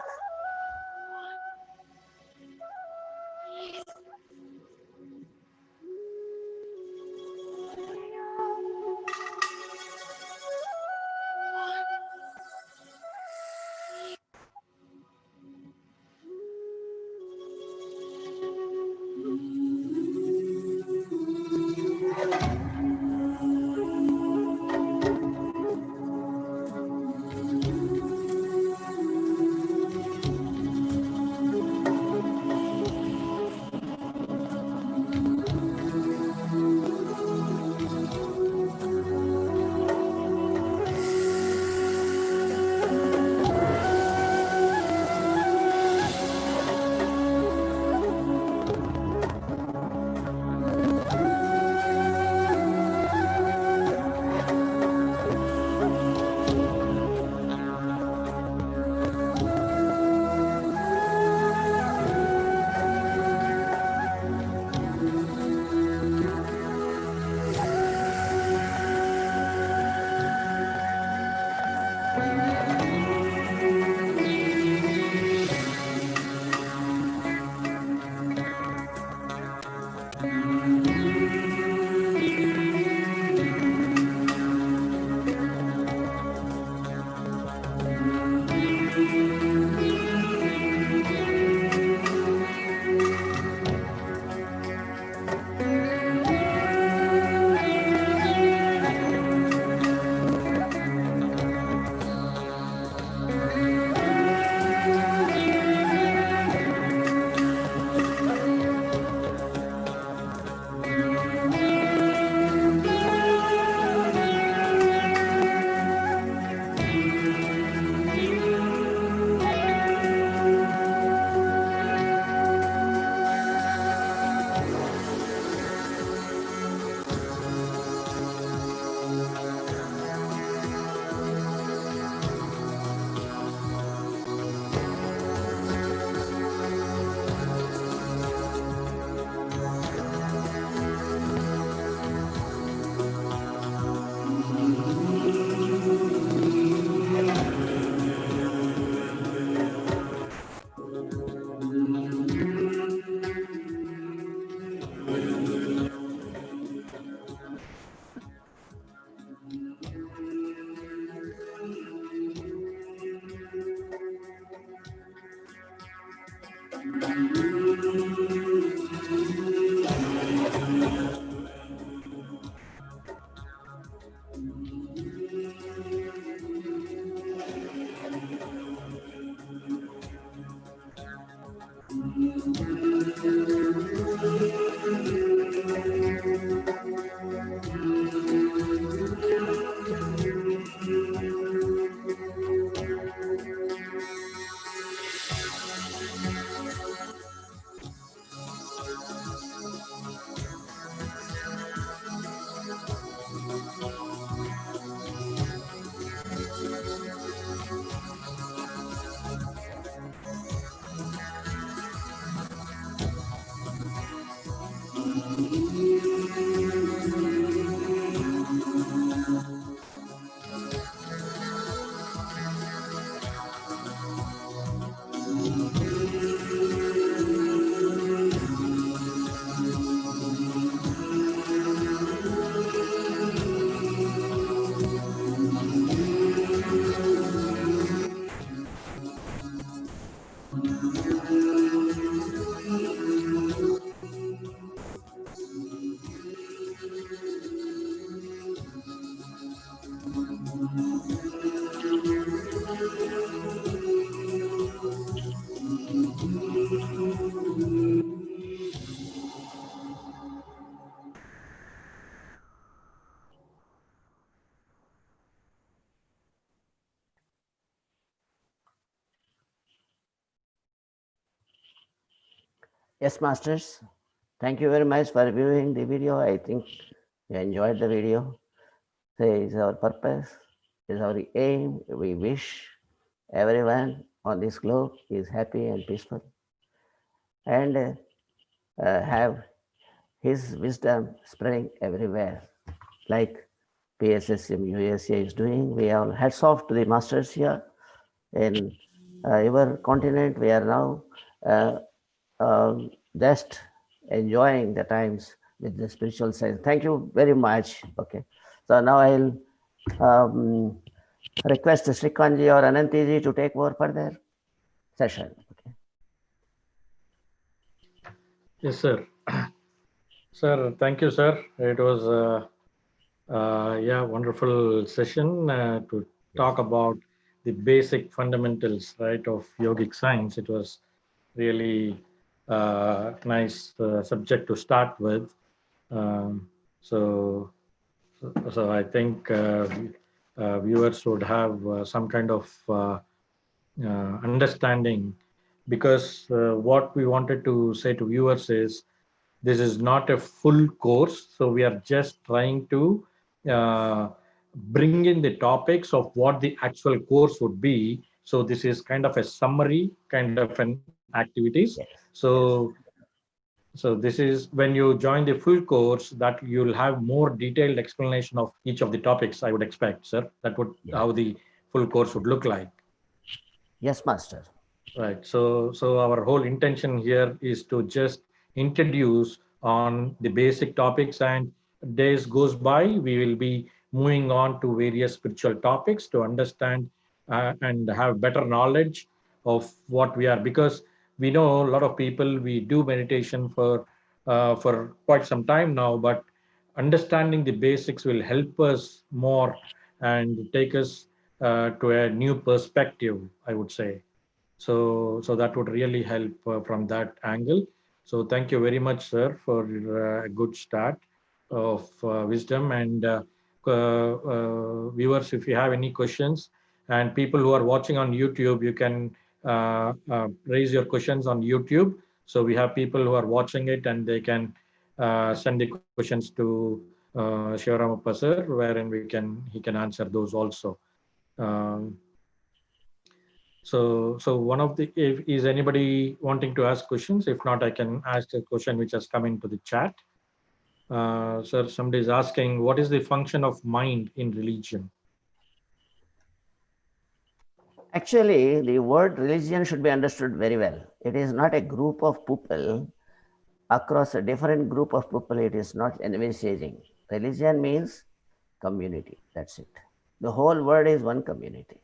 Yes, masters. Thank you very much for viewing the video. I think you enjoyed the video. So is our purpose, is our aim. We wish everyone on this globe is happy and peaceful and have his wisdom spreading everywhere, like PSSM USA is doing. We are hats off to the masters here in your continent. We are now just enjoying the times with the spiritual science. Thank you very much. Okay, so now I'll request Srikanji or Anantiji to take over further session. Okay. Yes, sir. Sir, thank you, sir. It was wonderful session to talk about the basic fundamentals, right, of yogic science. It was really nice subject to start with. Um, so, so I think viewers would have some kind of understanding, because what we wanted to say to viewers is this is not a full course, so we are just trying to uh, bring in the topics of what the actual course would be. So this is kind of a summary kind of an activities. Yes. So so this is when you join the full course that you'll have more detailed explanation of each of the topics, I would expect, sir. That would Yes. how the full course would look like. Yes, master. Right. So our whole intention here is to just introduce on the basic topics, and days goes by, we will be moving on to various spiritual topics to understand and have better knowledge of what we are. Because we know a lot of people, we do meditation for quite some time now, but understanding the basics will help us more and take us to a new perspective, I would say. So that would really help from that angle. So thank you very much, sir, for a good start of wisdom. And viewers, if you have any questions, and people who are watching on YouTube, you can raise your questions on YouTube. So we have people who are watching it, and they can send the questions to Sivaramappa sir, wherein he can answer those also. Um, so one of the, if is anybody wanting to ask questions? If not, I can ask a question which has come into the chat. Sir, somebody is asking, what is the function of mind in religion? Actually, the word religion should be understood very well. It is not a group of people across a different group of people. It is not envisaging. Religion means community. That's it. The whole world is one community.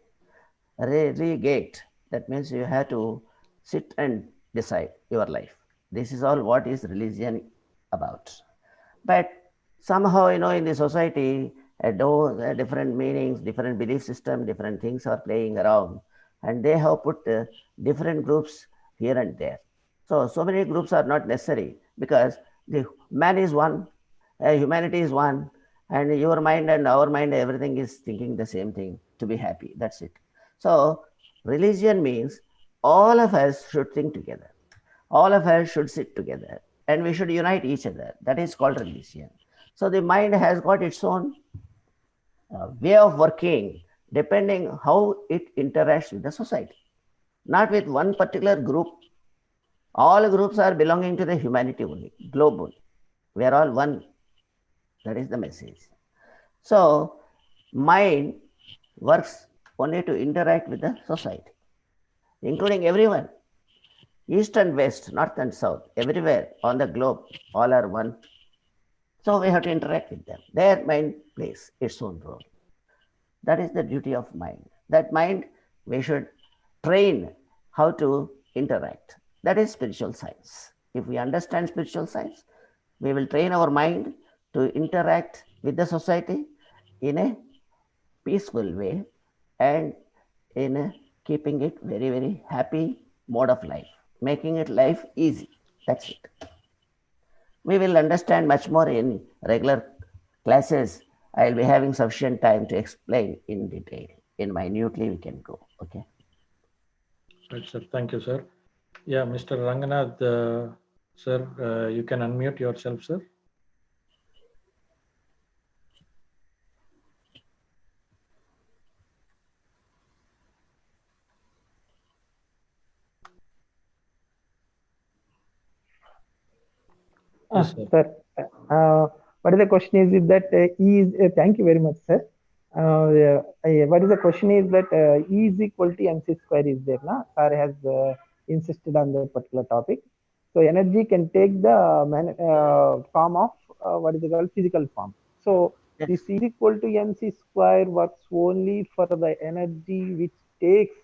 Relegate. That means you have to sit and decide your life. This is all what is religion about. But somehow, in the society, those different meanings, different belief system, different things are playing around, and they have put different groups here and there. So many groups are not necessary, because the man is one, humanity is one, and your mind and our mind, everything is thinking the same thing to be happy. That's it. So religion means all of us should think together. All of us should sit together, and we should unite each other. That is called religion. So the mind has got its own way of working, depending how it interacts with the society, not with one particular group. All groups are belonging to the humanity only, globe only. We are all one. That is the message. So mind works only to interact with the society, including everyone, east and west, north and south, everywhere on the globe, all are one. So we have to interact with them. Their mind plays its own role. That is the duty of mind. That mind we should train how to interact. That is spiritual science. If we understand spiritual science, we will train our mind to interact with the society in a peaceful way and in a keeping it very, very happy mode of life, making it life easy. That's it. We will understand much more in regular classes. I'll be having sufficient time to explain in detail. In minutely, we can go. Okay. Right, sir. Thank you, sir. Yeah, Mr. Ranganath, sir, you can unmute yourself, sir. Yes, sir. Sir, what is the question is that thank you very much, sir. What is the question is that E is equal to mc square is there, na? Sir has insisted on that particular topic. So energy can take the form of what is it called physical form. So Yes. this is equal to mc square works only for the energy which takes,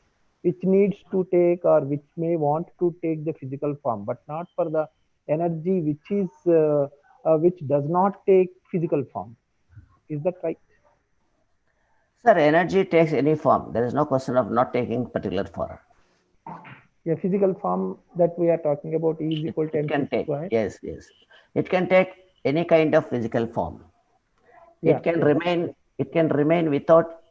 which needs to take or which may want to take the physical form, but not for the energy which is which does not take physical form. Is that right? Sir, energy takes any form. There is no question of not taking particular form. Yeah, physical form that we are talking about is equal to It can mc take, square. yes, yes. It can take any kind of physical form. Yeah, It can yeah. remain without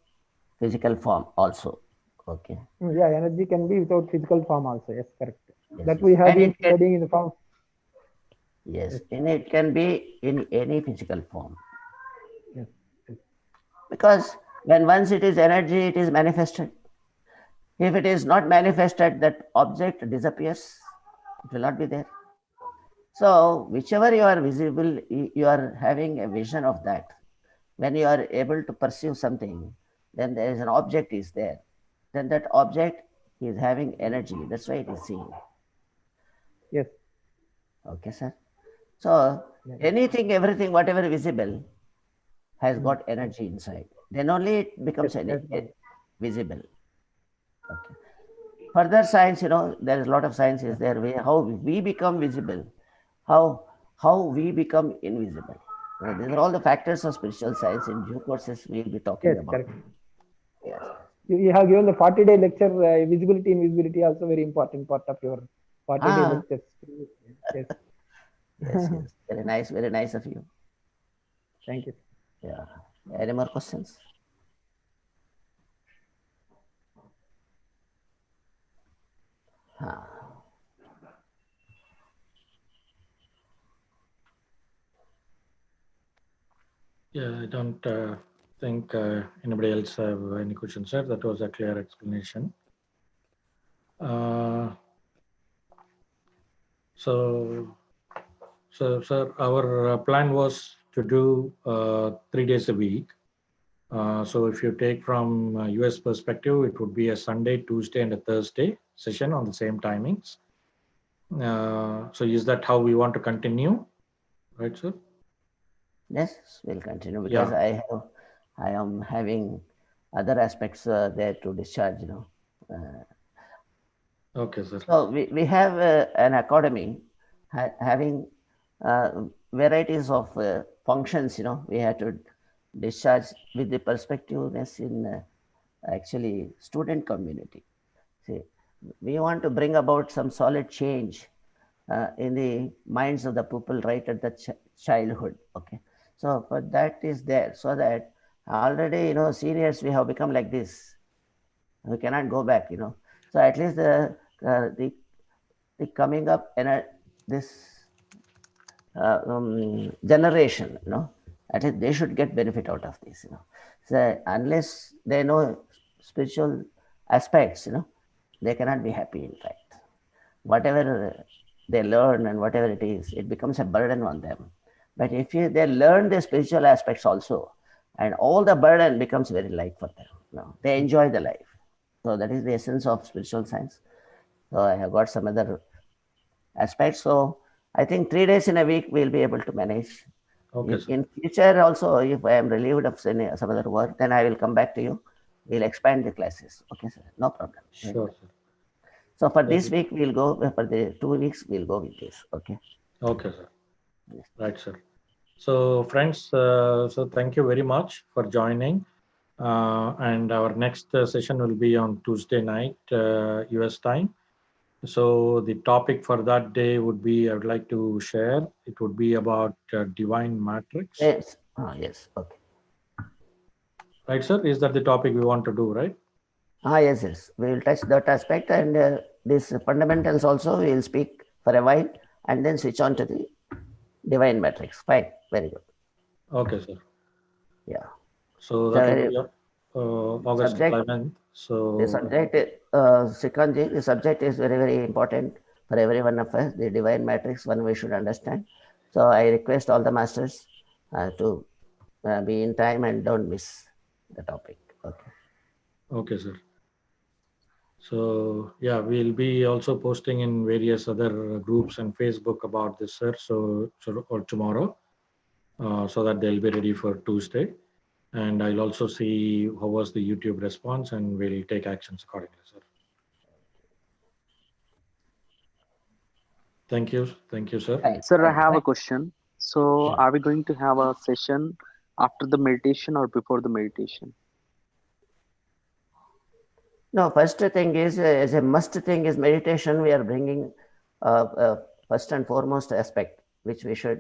physical form also. Okay. Yeah, energy can be without physical form also. Yes, correct. Yes, That yes. we have And been it can, studying in the form. yes, Yes. and it can be in any physical form. Yes. Yes. Because when once it is energy, it is manifested. If it is not manifested, that object disappears. It will not be there. So whichever you are visible, you are having a vision of that. When you are able to perceive something, then there is an object is there. Then that object is having energy. That's why it is seen. Yes. Okay, sir. So Yeah. anything, everything, whatever visible has Mm. got energy inside. Then only it becomes Yes. Yes. visible. Okay. Further science, there is a lot of science is there. How we become visible, how we become invisible. These are all the factors of spiritual science. In due courses, we'll be talking Yes, about. correct. Yes. You have given the 40-day lecture, visibility, invisibility, also very important part of your 40-day lectures. Yes. Yes, yes. Very nice of you. Thank you. Yeah. Any more questions? Yeah, I don't think anybody else have any questions, sir. That was a clear explanation. So, sir, our plan was to do 3 days a week. So if you take from US perspective, it would be a Sunday, Tuesday, and a Thursday session on the same timings. So is that how we want to continue? Right, sir? Yes, we'll continue because I am having other aspects there to discharge, Okay, sir. So we have an academy having varieties of functions, we have to discharge with the perspectiveness in actually student community. See, we want to bring about some solid change in the minds of the people right at the childhood. Okay, so but that is there so that already seniors we have become like this. We cannot go back. So at least the coming up in this generation, at least they should get benefit out of this. So unless they know spiritual aspects, they cannot be happy. In fact, whatever they learn and whatever it is, it becomes a burden on them. But if they learn the spiritual aspects also, and all the burden becomes very light for them. They enjoy the life. So that is the essence of spiritual science. So I have got some other aspects. So I think 3 days in a week we'll be able to manage. Okay, In future also, if I am relieved of some other work, then I will come back to you. We'll expand the classes. Okay, sir. No problem. sure, sir. So for this week, we'll go, for the 2 weeks, we'll go with this. Okay. Okay, sir. Right, sir. So friends, so thank you very much for joining. And our next session will be on Tuesday night, US time. So the topic for that day would be, I would like to share, it would be about divine matrix. Yes. Yes. Okay. Right, sir? Is that the topic we want to do, right? Yes, yes. We will touch that aspect, and these fundamentals also we will speak for a while and then switch on to the divine matrix. Fine. Very good. Okay, sir. Yeah. So that will be August subject, 11th. So the subject, Srikanth, the subject is very, very important for every one of us. The divine matrix, one we should understand. So I request all the masters to be in time and don't miss the topic. Okay. Okay, sir. So yeah, we'll be also posting in various other groups and Facebook about this, sir. So or tomorrow, so that they'll be ready for Tuesday. And I'll also see how was the YouTube response, and we'll take actions accordingly, sir. Thank you, sir. Fine. Sir, I have a question. So, are we going to have a session after the meditation or before the meditation? No, first thing is, as a must thing is meditation. We are bringing first and foremost aspect, which we should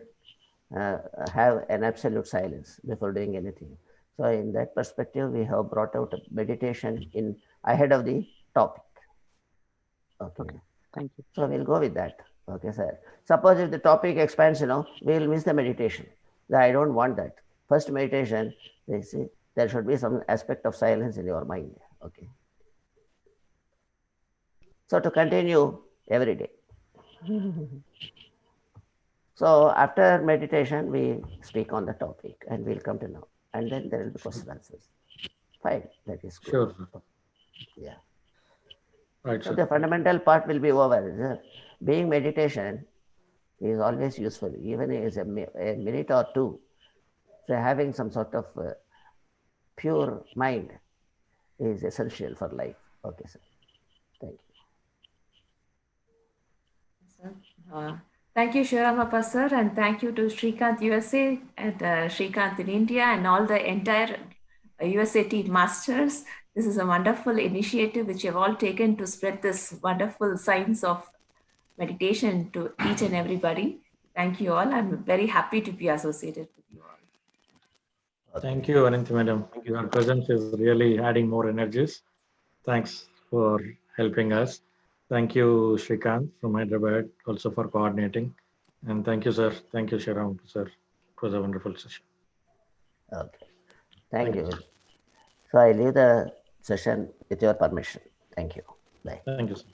have an absolute silence before doing anything. So in that perspective, we have brought out meditation in ahead of the topic. Okay. Thank you. So we'll go with that. Okay, sir. Suppose if the topic expands, we'll miss the meditation. I don't want that. First meditation, they see there should be some aspect of silence in your mind. Okay. So to continue every day. So after meditation, we speak on the topic and we'll come to know. And then there will be question answers. Fine, that is good. Sure, sir. Yeah. Right, So sir. the fundamental part will be over. Being meditation is always useful, even as a minute or two. So having some sort of pure mind is essential for life. Okay, sir. Thank you. Thank you, Sivaramappa sir, and thank you to Srikanth USA and Srikanth in India and all the entire USA team masters. This is a wonderful initiative which you have all taken to spread this wonderful science of meditation to each and everybody. Thank you all. I'm very happy to be associated with you all. Thank you, Ananthi madam. Your presence is really adding more energies. Thanks for helping us. Thank you, Srikanth from Hyderabad, also for coordinating. And thank you, sir. Thank you, Shiram, sir. It was a wonderful session. Okay. Thank you. So I leave the session with your permission. Thank you. Bye. Thank you, sir.